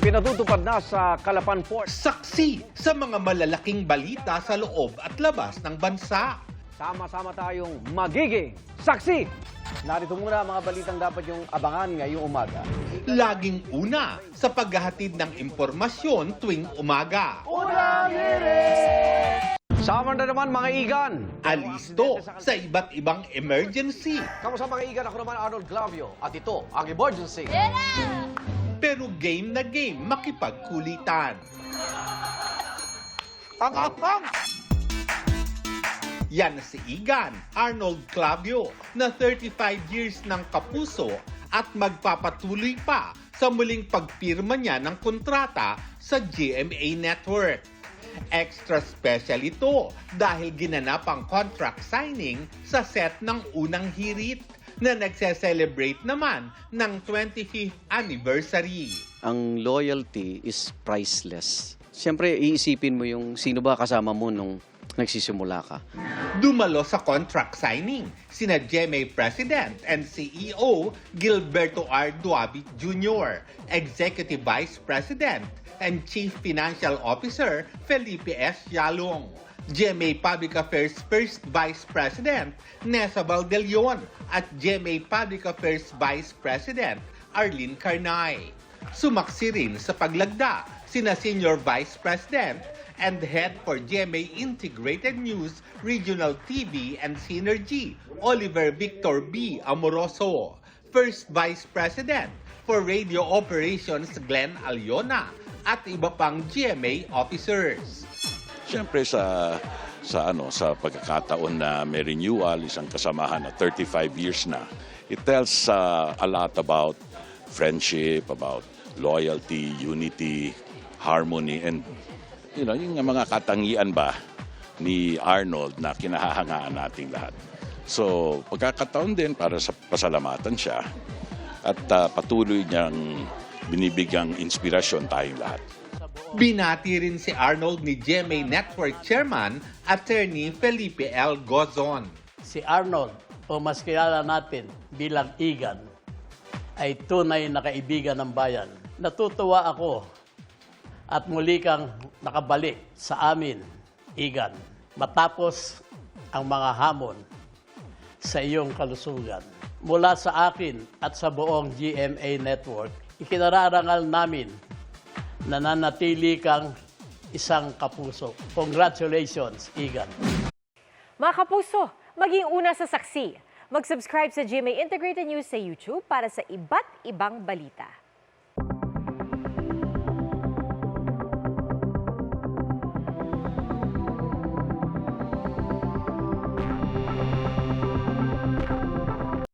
pinatutupad na sa Calapan Port. Saksi sa mga malalaking balita sa loob at labas ng bansa. Sama-sama tayong magiging saksi. Narito muna ang mga balitang dapat yung abangan ngayong umaga. Laging una sa paghahatid ng impormasyon tuwing umaga. Sama na naman mga igan. Alisto sa iba't ibang emergency. Kamusta mga igan? Ako naman Arnold Clavio. At ito, ang emergency. Pero game na game makipagkulitan. Yan si Igan, Arnold Clavio, na 35 years ng kapuso at magpapatuloy pa sa muling pagpirma niya ng kontrata sa GMA Network. Extra special ito dahil ginanap ang contract signing sa set ng unang hirit na nagse-celebrate naman ng 25th anniversary. Ang loyalty is priceless. Siyempre, iisipin mo yung sino ba kasama mo nung nagsisimula ka. Dumalo sa contract signing sina GMA President and CEO Gilberto R. Duabi Jr., Executive Vice President and Chief Financial Officer Felipe S. Yalong, GMA Public Affairs First Vice President Nessa Valdelion at GMA Public Affairs Vice President Arlene Carnay. Sumaksi rin sa paglagda sina Senior Vice President and Head for GMA Integrated News, Regional TV and Synergy, Oliver Victor B. Amoroso. First Vice President for Radio Operations, Glenn Aliona, at iba pang GMA officers. Siyempre sa pagkakataon na may renewal, isang kasamahan na 35 years na, it tells a lot about friendship, about loyalty, unity, harmony, and yung mga katangian ba ni Arnold na kinahahangaan nating lahat. So, pagkakataon din para sa pasalamatan siya at patuloy niyang binibigyang inspirasyon tayong lahat. Binati rin si Arnold ni GMA Network Chairman, Attorney Felipe L. Gozon. Si Arnold, o mas kilala natin bilang Igan, ay tunay na kaibigan ng bayan. Natutuwa ako at muli kang nakabalik sa amin, Igan, matapos ang mga hamon sa iyong kalusugan. Mula sa akin at sa buong GMA Network, ikinararangal namin na nanatili kang isang kapuso. Congratulations, Igan. Mga kapuso, maging una sa saksi. Mag-subscribe sa GMA Integrated News sa YouTube para sa iba't ibang balita.